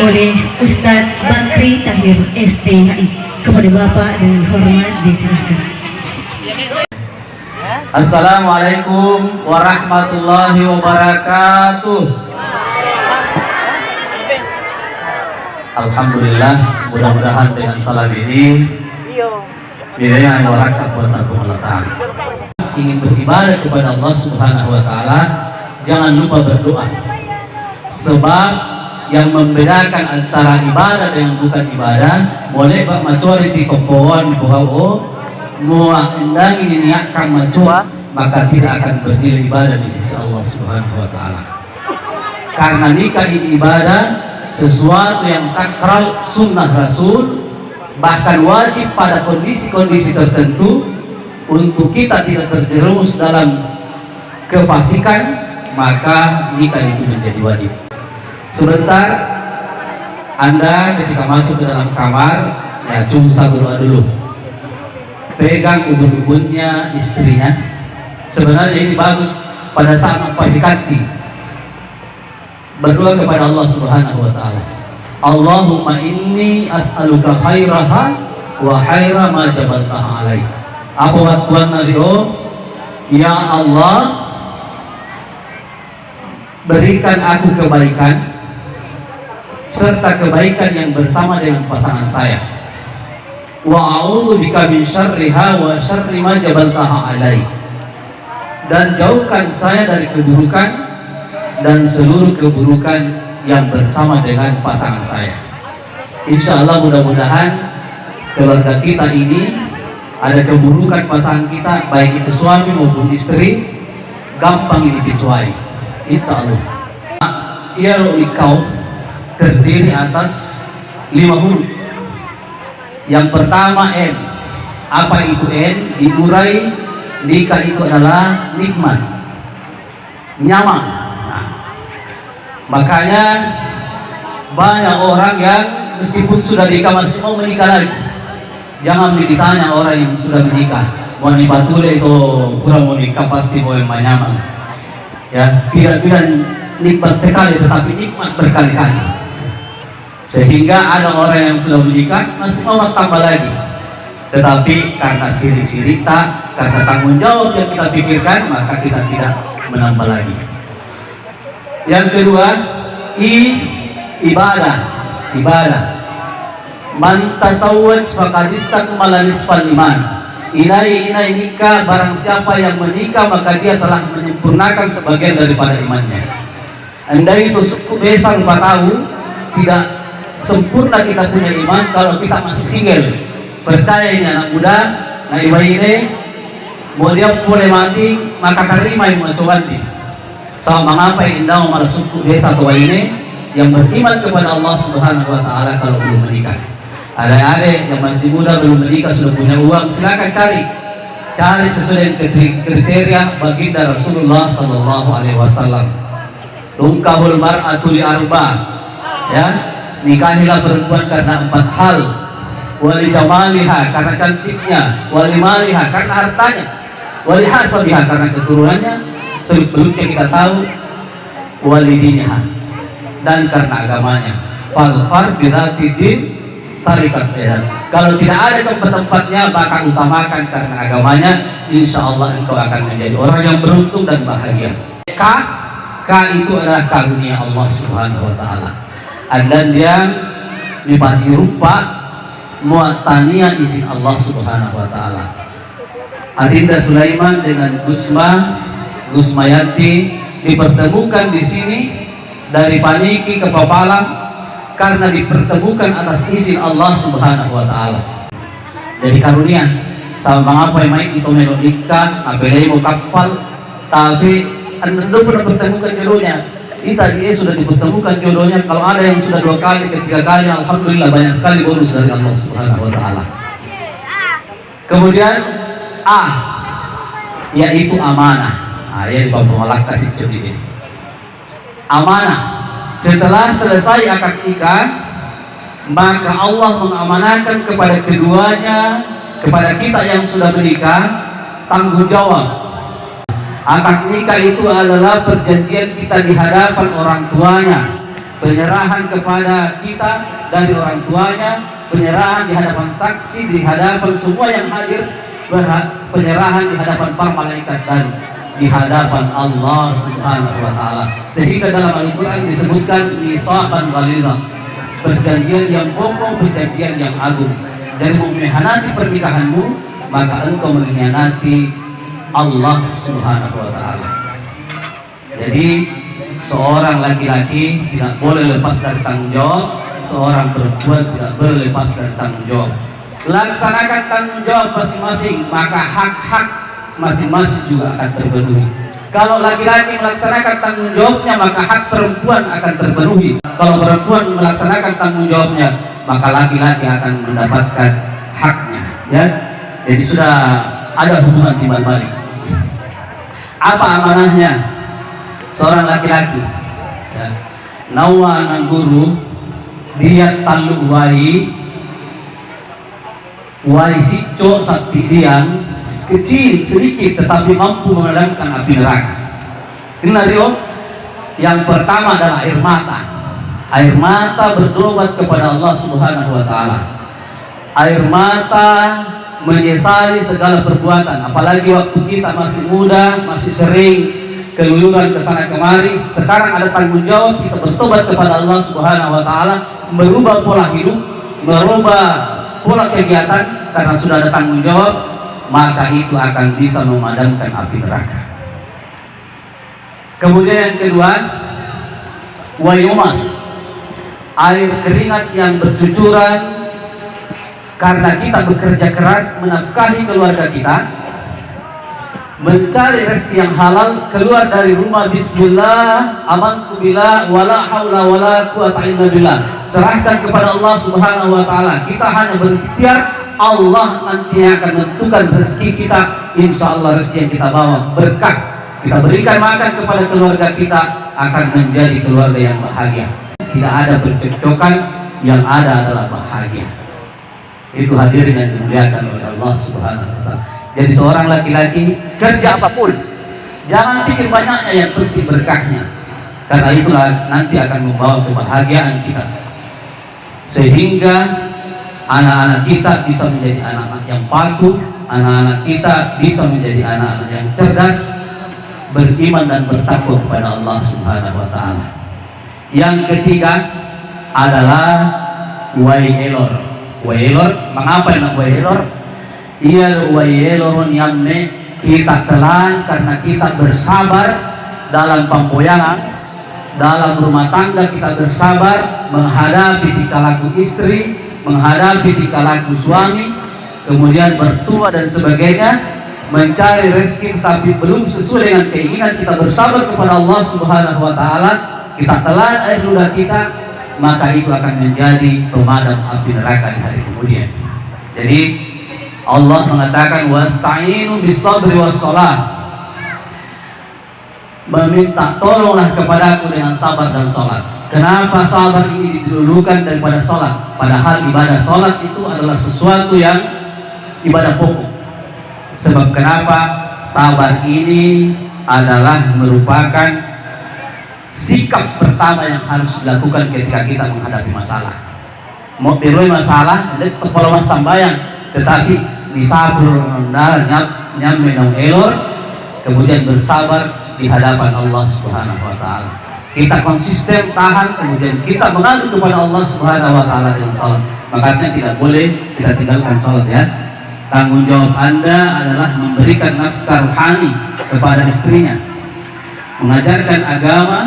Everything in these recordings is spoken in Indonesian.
oleh Ustadz Bakri Tahir STHI. Kepada Bapak dengan hormat diserahkan. Assalamualaikum warahmatullahi wabarakatuh. Alhamdulillah, mudah-mudahan dengan salam ini bidaya yang warakah buat Allah Ta'ala. Ingin beribadah kepada Allah Subhanahu wa Ta'ala, jangan lupa berdoa. Sebab yang membedakan antara ibadah dengan bukan ibadah, boleh Pak majority kepauan bahwa mua endang ini niatkan macua, maka tidak akan bernilai ibadah di sisi Allah Subhanahu wa Ta'ala. Karena nikah ini ibadah, sesuatu yang sakral, sunnah Rasul, bahkan wajib pada kondisi-kondisi tertentu. Untuk kita tidak terjerumus dalam kefasikan, maka nikah itu menjadi wajib. Sebentar Anda ketika masuk ke dalam kamar, ya cuma satu doa dulu, pegang ubun-ubunnya istrinya. Sebenarnya ini bagus pada saat memfasikanti, berdoa kepada Allah Subhanahu wa Ta'ala. Allahumma inni as'aluka khairaha wa khaira ma jabaltaha alaih. Apa waktuan nario? Ya Allah, berikan aku kebaikan serta kebaikan yang bersama dengan pasangan saya. Wa a'udzu bika min syarriha wa syarri ma jabaltaha alaih. Dan jauhkan saya dari keburukan dan seluruh keburukan yang bersama dengan pasangan saya. Insya Allah mudah-mudahan keluarga kita ini, ada keburukan pasangan kita, baik itu suami maupun istri, gampang ini dicuai. Insya Allah. Ia kau terdiri atas 5 huruf. Yang pertama N. Apa itu N? Diurai, nikah itu adalah nikmat, nyaman. Nah, makanya banyak orang yang meskipun sudah nikah masih mau menikah lagi. Jangan ditanya orang yang sudah menikah, mau nibatule itu kurang mau nikah pasti mau yang nyaman. Ya, tidak bilang nikmat sekali, tetapi nikmat berkali-kali. Sehingga ada orang yang sudah menikah masih mau tambah lagi, tetapi karena sirik-sirik tak, karena tanggung jawab yang kita pikirkan, maka kita tidak menambah lagi. Yang kedua, ibadah. Man tasawwaj faqad istakmala nisfal iman. Inai nikah, barang siapa yang menikah maka dia telah menyempurnakan sebagian daripada imannya. Andai itu cukup besar 4 tahun, tidak sempurna kita punya iman kalau kita masih single. Percaya ini anak muda, nah iba ini mau dia boleh mati maka terima yang mencoba di. Sama mengapa indah malah suku desa tua ini yang beriman kepada Allah Subhanahu wa Ta'ala kalau belum menikah. Adik-adik yang masih muda belum menikah sudah punya uang, silakan cari sesuai kriteria baginda Rasulullah Sallallahu Alaihi Wasallam. Tungkahul mar'atu li arba, ya, nikahilah perempuan karena 4 hal. Wali jamaliha, karena cantiknya. Wali maliha, karena hartanya. Wali hasabiha, karena keturunannya. Sebelumnya kita tahu wali diniha, dan karena agamanya. Falfar biratidin tarikat bedan. Kalau tidak ada tempatnya, maka utamakan karena agamanya. Insya Allah engkau akan menjadi orang yang beruntung dan bahagia. K itu adalah karunia Allah Subhanahu wa Ta'ala. Dan dia dipasi rupa muatania izin Allah Subhanahu wa Ta'ala. Adinda Sulaiman dengan Gusmayati dipertemukan di sini dari Paniki ke Papalang karena dipertemukan atas izin Allah Subhanahu wa Ta'ala. Jadi karunia sama mengapa yang main itu melodika apalagi mau kapal, tapi anda pernah bertemukan jodohnya. Kita dia sudah dipertemukan jodohnya. Kalau ada yang sudah 2 kali, 3 kali, alhamdulillah banyak sekali bonus dari Allah Subhanahu wa Ta'ala. Kemudian A, yaitu amanah. Ya pemolak kasih ini. Amanah. Setelah selesai akad nikah, maka Allah mengamanahkan kepada keduanya, kepada kita yang sudah menikah, tanggung jawab. Akad nikah itu adalah perjanjian kita di hadapan orang tuanya, penyerahan kepada kita dari orang tuanya, penyerahan di hadapan saksi, di hadapan semua yang hadir, penyerahan di hadapan para malaikat dan di hadapan Allah Subhanahu wa taala. Sehingga dalam Al-Qur'an disebutkan mitsaqan ghalidha, perjanjian yang kokoh, perjanjian yang agung. Dan mengkhianati pernikahanmu, maka engkau mengkhianati Allah Subhanahu wa taala. Jadi seorang laki-laki tidak boleh lepas dari tanggung jawab, seorang perempuan tidak boleh lepas dari tanggung jawab. Laksanakan tanggung jawab masing-masing, maka hak-hak masing-masing juga akan terpenuhi. Kalau laki-laki melaksanakan tanggung jawabnya, maka hak perempuan akan terpenuhi. Kalau perempuan melaksanakan tanggung jawabnya, maka laki-laki akan mendapatkan haknya. Ya, jadi sudah ada hubungan timbal balik. Apa amanahnya seorang laki-laki? Ya. Nawa nang guru dia talu wai sico sakti diang kecil sedikit tetapi mampu memadamkan api neraka. Ini yang pertama adalah air mata. Air mata bertobat kepada Allah Subhanahu wa taala. Air mata menyesali segala perbuatan, apalagi waktu kita masih muda, masih sering keluyuran ke sana kemari. Sekarang ada tanggung jawab kita bertobat kepada Allah Subhanahu wa taala, merubah pola hidup, merubah pola kegiatan karena sudah ada tanggung jawab, maka itu akan bisa memadamkan api neraka. Kemudian yang kedua, wayumas, air keringat yang bercucuran karena kita bekerja keras menafkahi keluarga kita, mencari rezeki yang halal, keluar dari rumah bismillah, amantu billah, wala haula wala quwata illa billah. Serahkan kepada Allah Subhanahu wa taala. Kita hanya berikhtiar, Allah nanti akan menentukan rezeki kita. Insya Allah rezeki yang kita bawa berkah. Kita berikan makan kepada keluarga kita, akan menjadi keluarga yang bahagia. Tidak ada percekcokan, yang ada adalah bahagia. Itu hadirin yang dimuliakan oleh Allah Subhanahu wa taala. Jadi seorang laki-laki kerja apapun, jangan pikir banyaknya, yang penting berkahnya. Karena itulah nanti akan membawa kebahagiaan kita. Sehingga anak-anak kita bisa menjadi anak-anak yang patuh, anak-anak kita bisa menjadi anak-anak yang cerdas, beriman dan bertakwa kepada Allah Subhanahu wa taala. Yang ketiga adalah wailor. Wailor, mengapa nak wailor? Ia wailor yamme, kita telan karena kita bersabar dalam pemboyangan, dalam rumah tangga kita bersabar menghadapi tingkah laku istri, menghadapi tingkah laku suami, kemudian bertua dan sebagainya, mencari rezeki tapi belum sesuai dengan keinginan kita, bersabar kepada Allah Subhanahu wa taala, kita telan air ludah kita, maka itu akan menjadi pemadam api neraka di hari kemudian. Jadi Allah mengatakan wasta'inu bis-sabri was-shalah, meminta tolonglah kepadaku dengan sabar dan sholat. Kenapa sabar ini didulukan daripada sholat? Padahal ibadah sholat itu adalah sesuatu yang ibadah pokok. Sebab kenapa? Sabar ini adalah merupakan sikap pertama yang harus dilakukan ketika kita menghadapi masalah. Mau pilih masalah, jadi kepala mas sambayang, tetapi disabur nyam elor, kemudian bersabar di hadapan Allah Subhanahu wa taala. Kita konsisten tahan, kemudian kita mengadu kepada Allah Subhanahu wa taala dengan salat. Makanya tidak boleh kita tinggalkan salat, ya. Tanggung jawab Anda adalah memberikan nafkah rohani kepada istrinya, mengajarkan agama.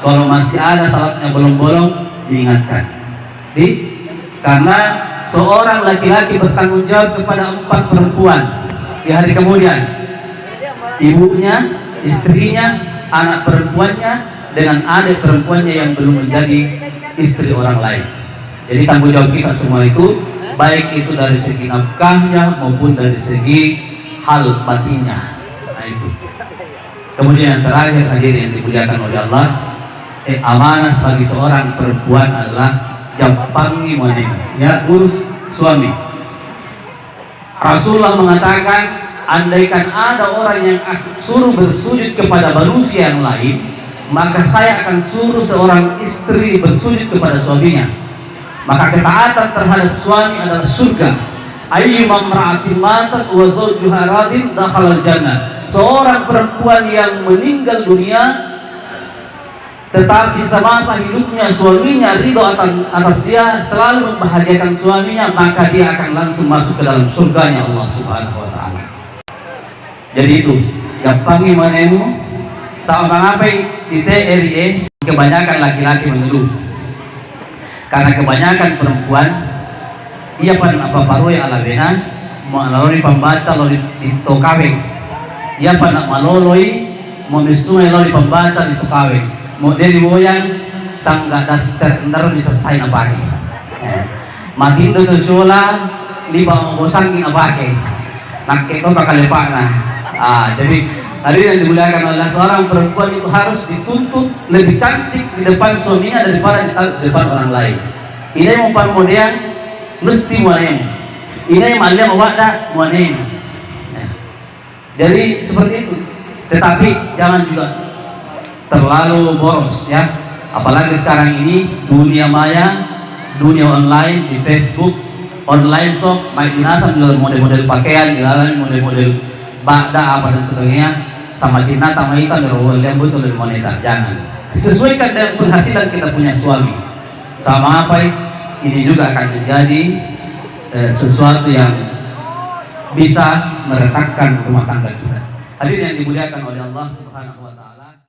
Kalau masih ada salatnya bolong-bolong, diingatkan. Karena seorang laki-laki bertanggung jawab kepada 4 perempuan di hari kemudian, ibunya, istrinya, anak perempuannya, dengan adik perempuannya yang belum menjadi istri orang lain. Jadi tanggung jawab kita semua itu, baik itu dari segi nafkahnya maupun dari segi hal batinnya. Nah, itu. Kemudian yang terakhir, hadirin yang dimuliakan oleh Allah, amanah bagi seorang perempuan adalah jampangi wanita, ya, urus suami. Rasulullah mengatakan, andaikan ada orang yang suruh bersujud kepada manusia yang lain, maka saya akan suruh seorang istri bersujud kepada suaminya. Maka ketaatan terhadap suami adalah surga. Ayyuma imra'atin matat wa zawjuha radin dakhala al-jannah. Seorang perempuan yang meninggal dunia tetapi semasa hidupnya suaminya ridho atas dia, selalu membahagiakan suaminya, maka dia akan langsung masuk ke dalam surganya Allah Subhanahu wa taala. Jadi itu gampangi manemu sama apa di TRI kebanyakan laki-laki mengeluh. Karena kebanyakan perempuan ia pada apa paroi ala bena melalui pembaca lalu itu kawin. Ia pada maloloi memisui lalu pembaca itu kawin. Model boyan sanggah daster ndar bisa sai na pake. Makin do sekolah di bawah bosan kin apake. Nakke ko kakalepa na. Jadi hari yang dimuliakan oleh seorang perempuan itu harus dituntut lebih cantik di depan suaminya daripada di depan orang lain. Ini umpan model mesti muanem. Ini malia mawada muanem. Jadi seperti itu. Tetapi jangan juga terlalu boros ya. Apalagi sekarang ini dunia maya, dunia online di Facebook, online shop, baik dinasam jual model-model pakaian, jualan model-model bada apa dan sebagainya, sama Cina sama ikan berwol yang betul dari moneta. Jangan. Sesuaikan dengan penghasilan kita punya suami. Sama apa ini juga akan menjadi sesuatu yang bisa meretakkan rumah tangga kita. Hadirin yang dimuliakan oleh Allah Subhanahu wa taala.